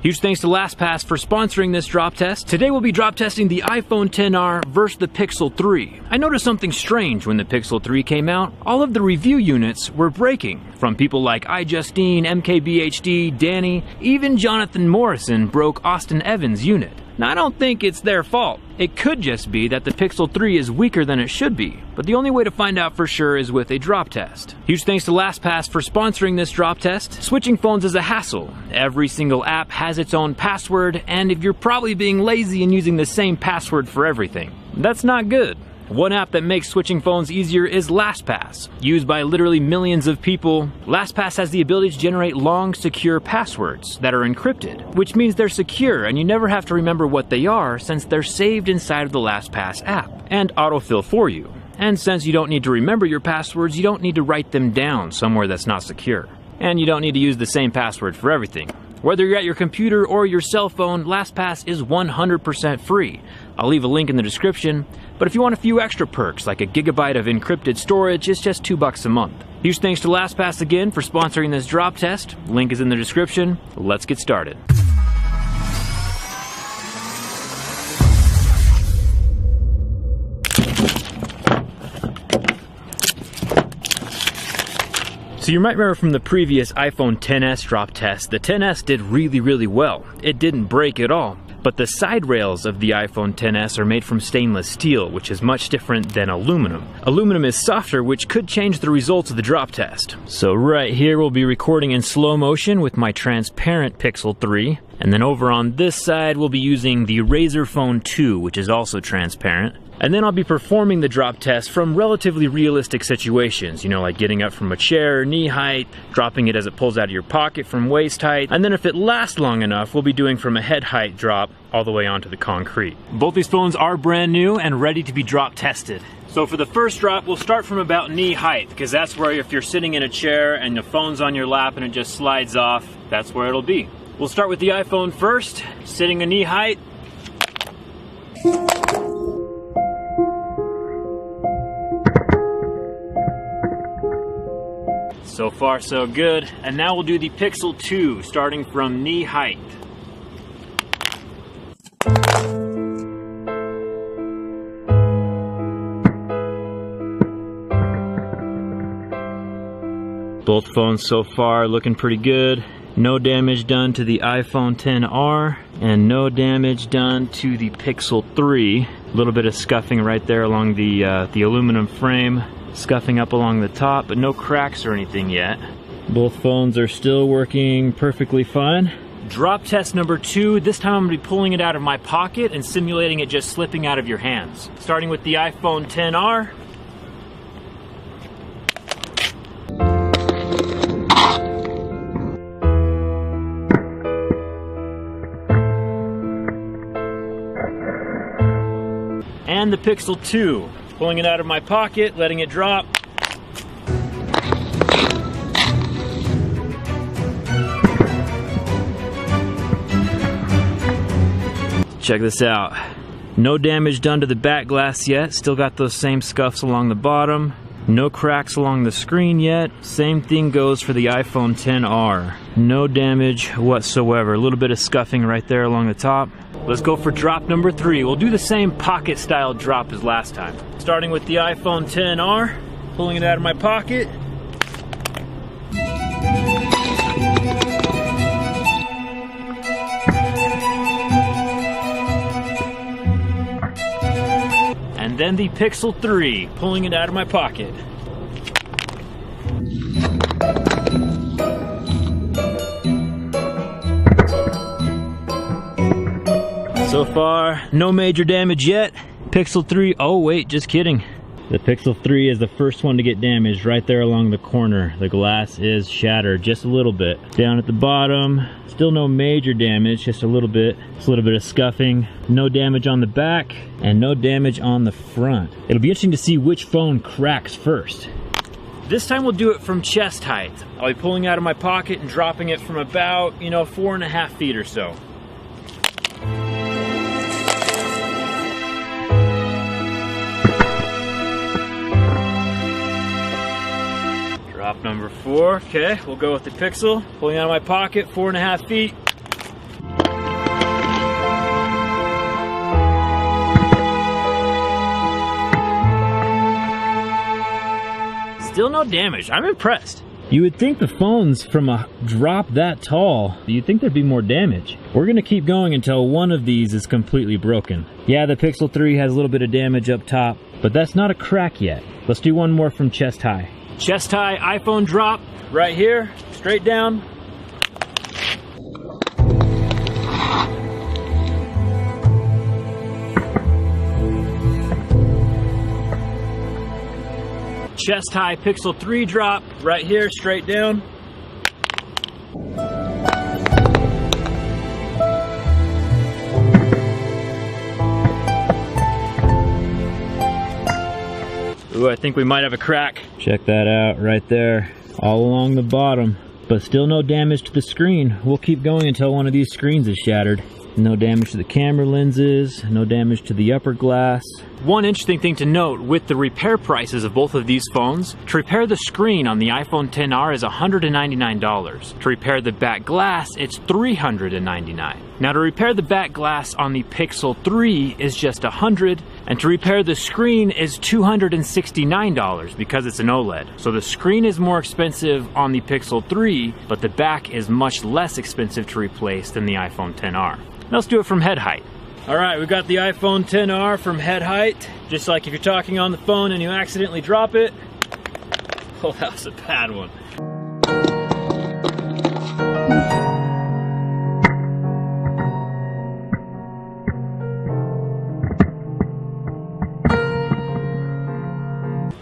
Huge thanks to LastPass for sponsoring this drop test. Today we'll be drop testing the iPhone XR versus the Pixel 3. I noticed something strange when the Pixel 3 came out. All of the review units were breaking. From people like iJustine, MKBHD, Danny, even Jonathan Morrison broke Austin Evans' unit. Now I don't think it's their fault. It could just be that the Pixel 3 is weaker than it should be, but the only way to find out for sure is with a drop test. Huge thanks to LastPass for sponsoring this drop test. Switching phones is a hassle. Every single app has its own password, and if you're probably being lazy and using the same password for everything, that's not good. One app that makes switching phones easier is LastPass. Used by literally millions of people, LastPass has the ability to generate long, secure passwords that are encrypted, which means they're secure and you never have to remember what they are since they're saved inside of the LastPass app and autofill for you. And since you don't need to remember your passwords, you don't need to write them down somewhere that's not secure. And you don't need to use the same password for everything. Whether you're at your computer or your cell phone, LastPass is 100% free. I'll leave a link in the description, but if you want a few extra perks like a gigabyte of encrypted storage, it's just $2 a month. Huge thanks to LastPass again for sponsoring this drop test. Link is in the description. Let's get started. So you might remember from the previous iPhone XS drop test, the XS did really well. It didn't break at all. But the side rails of the iPhone XS are made from stainless steel, which is much different than aluminum. Aluminum is softer, which could change the results of the drop test. So right here we'll be recording in slow motion with my transparent Pixel 3. And then over on this side we'll be using the Razer Phone 2, which is also transparent. And then I'll be performing the drop test from relatively realistic situations, you know, like getting up from a chair, knee height, dropping it as it pulls out of your pocket from waist height, and then if it lasts long enough, we'll be doing from a head height drop all the way onto the concrete. Both these phones are brand new and ready to be drop tested. So for the first drop, we'll start from about knee height, because that's where if you're sitting in a chair and the phone's on your lap and it just slides off, that's where it'll be. We'll start with the iPhone first, sitting a knee height. So far so good. And now we'll do the Pixel 2, starting from knee height. Both phones so far looking pretty good. No damage done to the iPhone XR and no damage done to the Pixel 3. A little bit of scuffing right there along the aluminum frame. Scuffing up along the top, but no cracks or anything yet. Both phones are still working perfectly fine. Drop test number 2. This time I'm going to be pulling it out of my pocket and simulating it just slipping out of your hands. Starting with the iPhone XR. And the Pixel 2. Pulling it out of my pocket, letting it drop. Check this out. No damage done to the back glass yet. Still got those same scuffs along the bottom. No cracks along the screen yet. Same thing goes for the iPhone XR. No damage whatsoever. A little bit of scuffing right there along the top. Let's go for drop number 3. We'll do the same pocket style drop as last time. Starting with the iPhone XR, pulling it out of my pocket. And then the Pixel 3, pulling it out of my pocket. So far, no major damage yet. Pixel 3, oh wait, just kidding. The Pixel 3 is the first one to get damaged right there along the corner. The glass is shattered just a little bit. Down at the bottom, still no major damage, just a little bit. Just a little bit of scuffing. No damage on the back and no damage on the front. It'll be interesting to see which phone cracks first. This time we'll do it from chest height. I'll be pulling out of my pocket and dropping it from about, 4.5 feet or so. Drop number 4, okay, we'll go with the Pixel. Pulling out of my pocket, 4.5 feet. Still no damage. I'm impressed. You would think the phones from a drop that tall, you'd think there'd be more damage. We're gonna keep going until one of these is completely broken. Yeah, the Pixel 3 has a little bit of damage up top, but that's not a crack yet. Let's do one more from chest high. Chest high iPhone drop, right here, straight down. Chest high Pixel 3 drop, right here, straight down. Ooh, I think we might have a crack. Check that out, right there, all along the bottom. But still no damage to the screen. We'll keep going until one of these screens is shattered. No damage to the camera lenses, no damage to the upper glass. One interesting thing to note with the repair prices of both of these phones, to repair the screen on the iPhone XR is $199. To repair the back glass, it's $399. Now to repair the back glass on the Pixel 3 is just $100, and to repair the screen is $269 because it's an OLED. So the screen is more expensive on the Pixel 3, but the back is much less expensive to replace than the iPhone XR. Now let's do it from head height. All right, we've got the iPhone XR from head height. Just like if you're talking on the phone and you accidentally drop it. Oh, that was a bad one.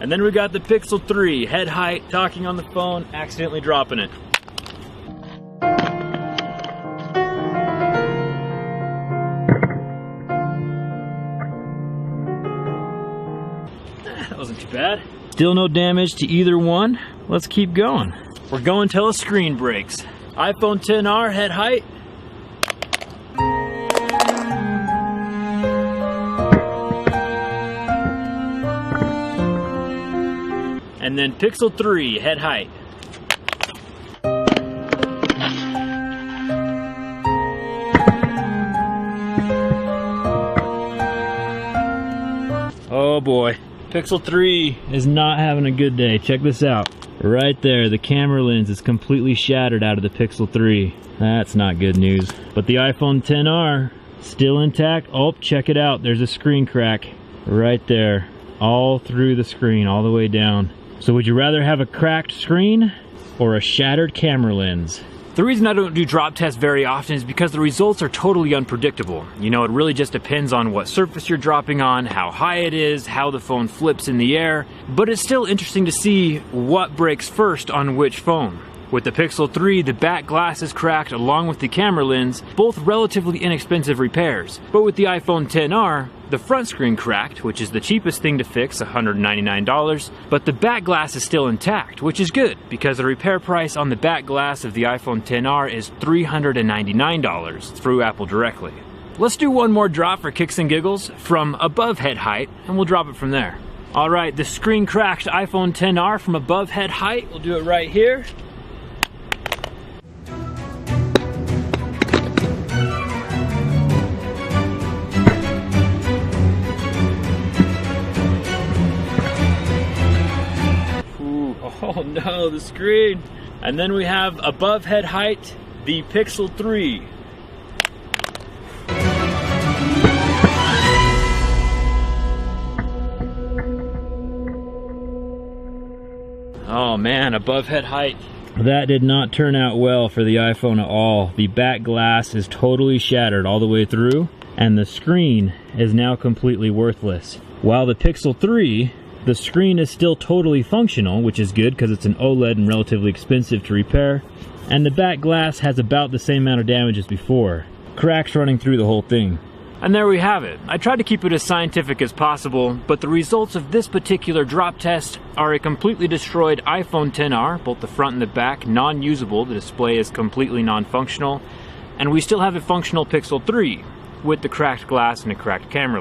And then we got the Pixel 3, head height, talking on the phone, accidentally dropping it. That wasn't too bad. Still no damage to either one. Let's keep going. We're going till a screen breaks. iPhone XR, head height. And then Pixel 3, head height. Oh boy, Pixel 3 is not having a good day. Check this out. Right there, the camera lens is completely shattered out of the Pixel 3. That's not good news. But the iPhone XR, still intact. Oh, check it out, there's a screen crack right there. All through the screen, all the way down. So would you rather have a cracked screen or a shattered camera lens? The reason I don't do drop tests very often is because the results are totally unpredictable. You know, it really just depends on what surface you're dropping on, how high it is, how the phone flips in the air, but it's still interesting to see what breaks first on which phone. With the Pixel 3, the back glass is cracked along with the camera lens, both relatively inexpensive repairs. But with the iPhone XR, the front screen cracked, which is the cheapest thing to fix, $199, but the back glass is still intact, which is good, because the repair price on the back glass of the iPhone XR is $399 through Apple directly. Let's do one more drop for kicks and giggles from above head height, and we'll drop it from there. Alright, the screen cracked iPhone XR from above head height, we'll do it right here. Oh no, the screen. And then we have above head height, the Pixel 3. Oh man, above head height. That did not turn out well for the iPhone at all. The back glass is totally shattered all the way through, and the screen is now completely worthless. While the Pixel 3, the screen is still totally functional, which is good because it's an OLED and relatively expensive to repair, and the back glass has about the same amount of damage as before. Cracks running through the whole thing. And there we have it. I tried to keep it as scientific as possible, but the results of this particular drop test are a completely destroyed iPhone XR, both the front and the back, non-usable. The display is completely non-functional, and we still have a functional Pixel 3 with the cracked glass and a cracked camera.